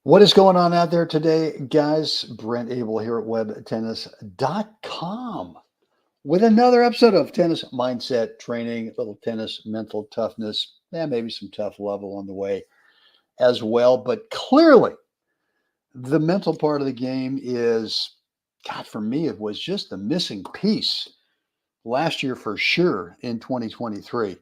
What is going on out there today, guys? Brent Abel here at webtennis.com with another episode of Tennis Mindset Training, a little tennis mental toughness, and maybe some tough love along the way as well. But clearly, the mental part of the game is, God, for me, it was just the missing piece last year for sure in 2023.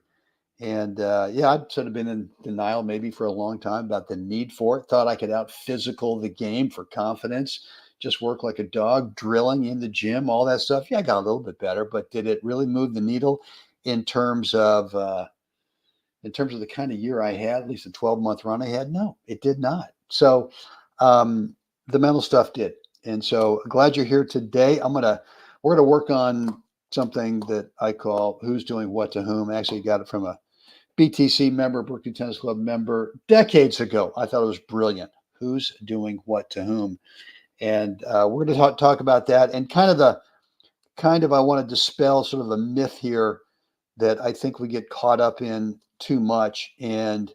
And yeah, I'd sort of been in denial maybe for a long time about the need for it. Thought I could out physical the game for confidence, just work like a dog, drilling in the gym, all that stuff. Yeah, I got a little bit better, but did it really move the needle in terms of the kind of year I had, at least a 12-month run I had? No, it did not. So the mental stuff did. And so glad you're here today. We're gonna work on something that I call who's doing what to whom. I actually got it from a BTC member, Berkeley Tennis Club member, decades ago. I thought it was brilliant. Who's doing what to whom? And we're going to talk about that and I want to dispel sort of a myth here that I think we get caught up in too much. And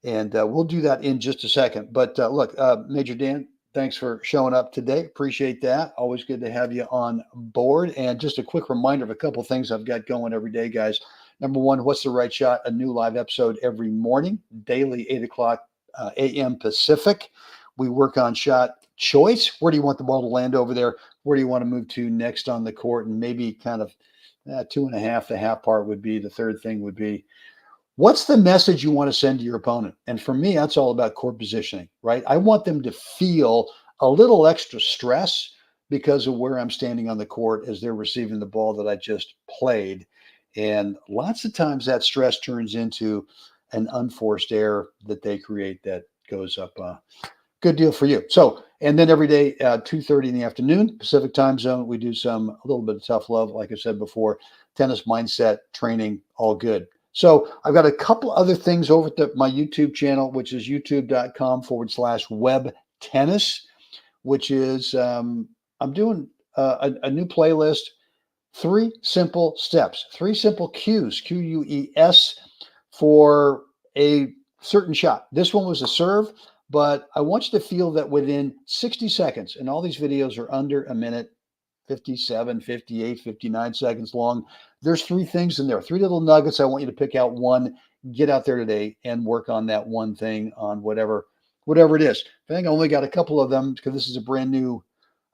we'll do that in just a second. But look, Major Dan, thanks for showing up today. Appreciate that. Always good to have you on board. And just a quick reminder of a couple things I've got going every day, guys. Number one, What's the Right Shot? A new live episode every morning, daily, 8 o'clock a.m. Pacific. We work on shot choice. Where do you want the ball to land over there? Where do you want to move to next on the court? And maybe kind of 2.5, the half part would be, the third thing would be, what's the message you want to send to your opponent? And for me, that's all about court positioning, right? I want them to feel a little extra stress because of where I'm standing on the court as they're receiving the ball that I just played. And lots of times that stress turns into an unforced error that they create that goes up. Good deal for you. So, and then every day, 2:30 in the afternoon, Pacific time zone, we do a little bit of tough love. Like I said before, tennis mindset training, all good. So I've got a couple other things over at my YouTube channel, which is youtube.com/web tennis, which is, I'm doing a new playlist, 3 simple steps, 3 simple cues, Q-U-E-S, for a certain shot. This one was a serve, but I want you to feel that within 60 seconds, and all these videos are under a minute, 57, 58, 59 seconds long. There's 3 things in there, 3 little nuggets. I want you to pick out one, get out there today and work on that one thing on whatever it is. I think I only got a couple of them because this is a brand new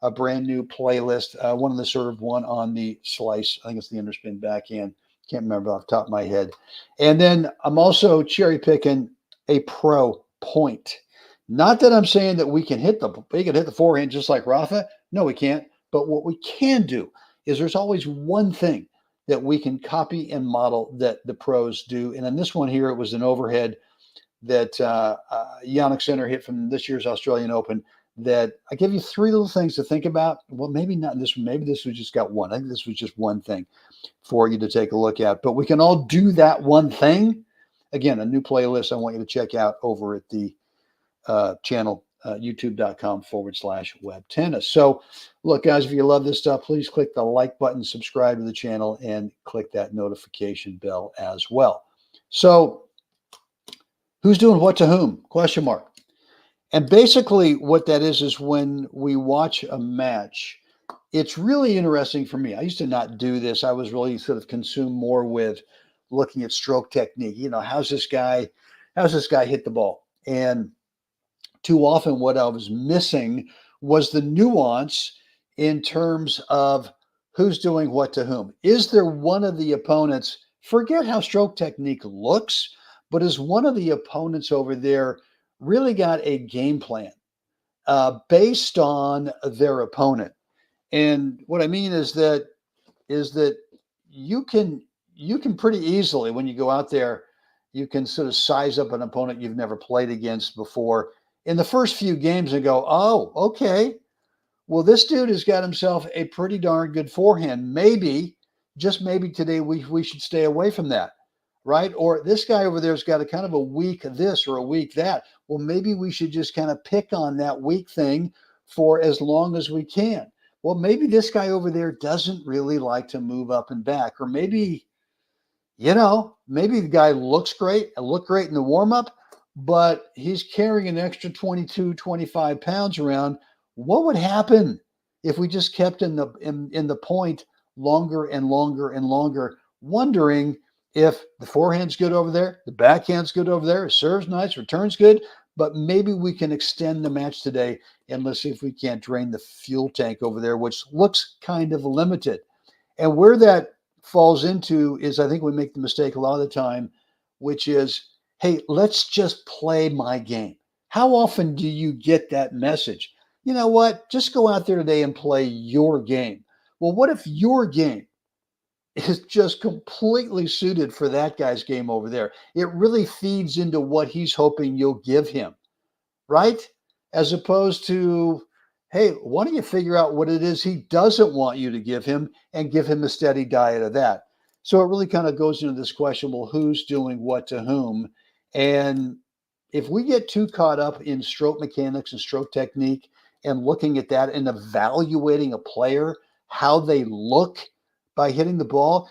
playlist. One on the serve, one on the slice. I think it's the underspin backhand. Can't remember off the top of my head. And then I'm also cherry picking a pro point. Not that I'm saying that we can hit the forehand just like Rafa. No, we can't. But what we can do is there's always one thing that we can copy and model that the pros do. And in this one here, it was an overhead that Yannick Sinner hit from this year's Australian Open. That I give you 3 little things to think about. Well, maybe not this one. Maybe this was just got one. I think this was just one thing for you to take a look at. But we can all do that one thing. Again, a new playlist I want you to check out over at the channel, youtube.com/web tennis. So look, guys, if you love this stuff, please click the like button, subscribe to the channel, and click that notification bell as well. So who's doing what to whom? Question mark. And basically what that is when we watch a match, it's really interesting for me. I used to not do this. I was really sort of consumed more with looking at stroke technique. How's this guy hit the ball? And too often what I was missing was the nuance in terms of who's doing what to whom. Is there one of the opponents, forget how stroke technique looks, but is one of the opponents over there really got a game plan based on their opponent? And what I mean is that you can pretty easily, when you go out there, you can sort of size up an opponent you've never played against before in the first few games and go, oh, okay, well, this dude has got himself a pretty darn good forehand. Maybe, just maybe today we should stay away from that, right? Or this guy over there's got a kind of a weak this or a weak that. Well, maybe we should just kind of pick on that weak thing for as long as we can. Well, maybe this guy over there doesn't really like to move up and back. Or maybe, maybe the guy looked great in the warm-up, but he's carrying an extra 22, 25 pounds around. What would happen if we just kept in the point longer and longer and longer, wondering if the forehand's good over there, the backhand's good over there, serves nice, returns good, but maybe we can extend the match today and let's see if we can't drain the fuel tank over there, which looks kind of limited. And where that falls into is I think we make the mistake a lot of the time, which is, hey, let's just play my game. How often do you get that message? You know what? Just go out there today and play your game. Well, what if your game is just completely suited for that guy's game over there? It really feeds into what he's hoping you'll give him, right? As opposed to, hey, why don't you figure out what it is he doesn't want you to give him and give him a steady diet of that? So it really kind of goes into this question, well, who's doing what to whom? And if we get too caught up in stroke mechanics and stroke technique and looking at that and evaluating a player, how they look by hitting the ball,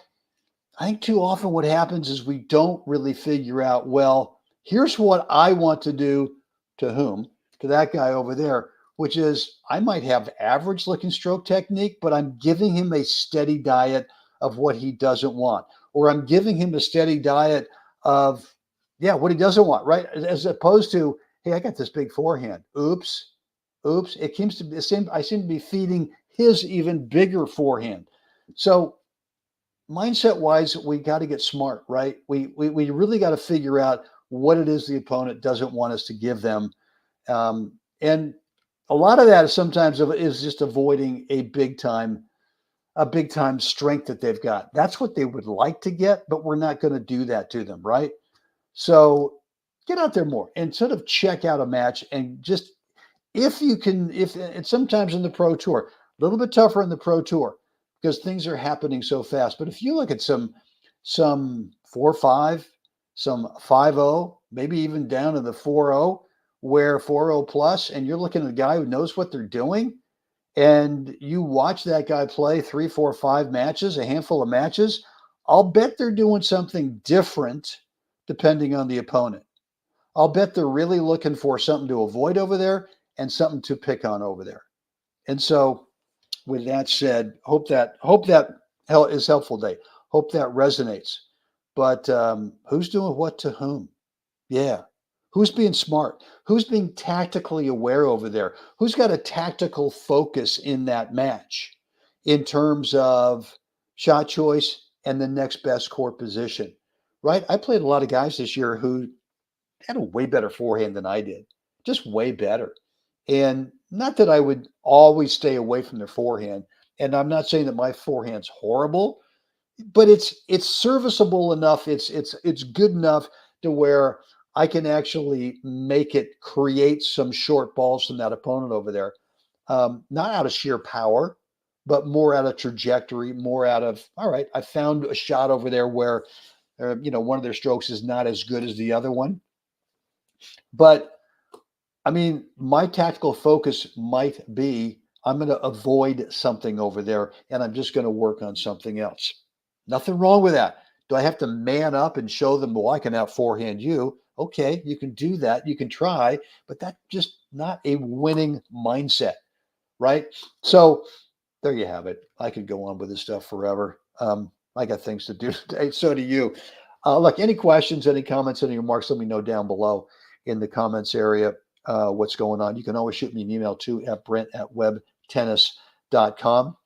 I think too often what happens is we don't really figure out, well, here's what I want to do to whom? To that guy over there, which is I might have average looking stroke technique, but I'm giving him a steady diet of what he doesn't want. Or I'm giving him a steady diet of, yeah, what he doesn't want, right? As opposed to, hey, I got this big forehand. Oops. It seems to be the same. I seem to be feeding his even bigger forehand. So mindset wise, we got to get smart, right? We really got to figure out what it is the opponent doesn't want us to give them. And a lot of that is sometimes is just avoiding a big time strength that they've got. That's what they would like to get, but we're not going to do that to them, right? So get out there more and sort of check out a match and just if you can, if it's sometimes in the pro tour, a little bit tougher in the pro tour because things are happening so fast. But if you look at some 4-5, some 5-0, maybe even down to the 4-0, where 4-0 plus, and you're looking at a guy who knows what they're doing, and you watch that guy play 3, 4, 5 matches, a handful of matches, I'll bet they're doing something different depending on the opponent. I'll bet they're really looking for something to avoid over there and something to pick on over there. And so with that said, hope that is helpful today. Hope that resonates. But who's doing what to whom? Yeah. Who's being smart? Who's being tactically aware over there? Who's got a tactical focus in that match in terms of shot choice and the next best court position, right? I played a lot of guys this year who had a way better forehand than I did, just way better. And not that I would always stay away from their forehand. And I'm not saying that my forehand's horrible, but it's serviceable enough. It's good enough to where I can actually make it create some short balls from that opponent over there. Not out of sheer power, but more out of trajectory, more out of, all right, I found a shot over there where, one of their strokes is not as good as the other one. But I mean, my tactical focus might be I'm going to avoid something over there and I'm just going to work on something else. Nothing wrong with that. Do I have to man up and show them, well, I can out forehand you? Okay, you can do that. You can try, but that's just not a winning mindset, right? So there you have it. I could go on with this stuff forever. I got things to do today. So do you. Look, any questions, any comments, any remarks, let me know down below in the comments area what's going on. You can always shoot me an email too at brent@webtennis.com.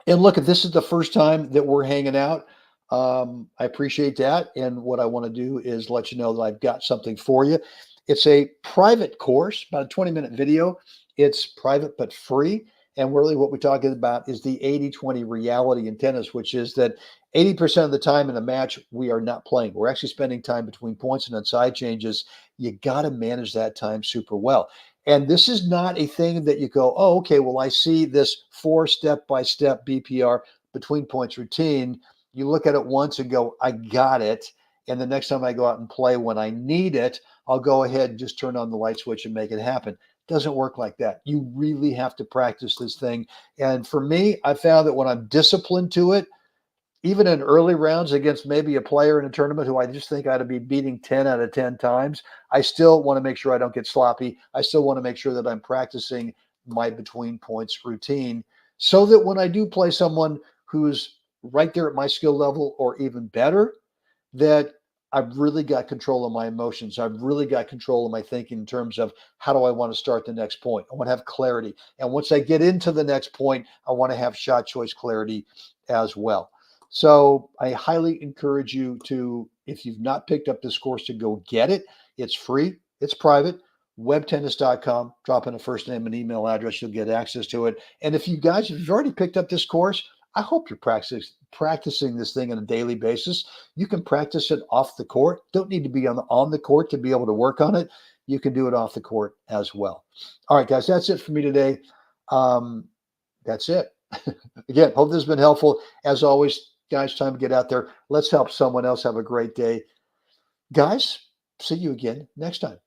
And look, if this is the first time that we're hanging out, I appreciate that. And what I want to do is let you know that I've got something for you. It's a private course, about a 20-minute video. It's private but free. And really what we're talking about is the 80-20 reality in tennis, which is that 80% of the time in a match, we are not playing. We're actually spending time between points and on side changes. You got to manage that time super well. And this is not a thing that you go, oh, okay, well, I see this 4 step-by-step BPR between points routine. You look at it once and go, I got it. And the next time I go out and play when I need it, I'll go ahead and just turn on the light switch and make it happen. Doesn't work like that. You really have to practice this thing. And for me, I found that when I'm disciplined to it, even in early rounds against maybe a player in a tournament who I just think I ought to be beating 10 out of 10 times, I still want to make sure I don't get sloppy. I still want to make sure that I'm practicing my between points routine so that when I do play someone who's right there at my skill level or even better, that I've really got control of my emotions. I've really got control of my thinking in terms of how do I want to start the next point? I want to have clarity. And once I get into the next point, I want to have shot choice clarity as well. So I highly encourage you to, if you've not picked up this course, to go get it. It's free, it's private. Webtennis.com. Drop in a first name and email address. You'll get access to it. And if you guys, if you've already picked up this course, I hope you're practicing this thing on a daily basis. You can practice it off the court. Don't need to be on the court to be able to work on it. You can do it off the court as well. All right, guys, that's it for me today. That's it. Again, hope this has been helpful. As always, guys, time to get out there. Let's help someone else have a great day. Guys, see you again next time.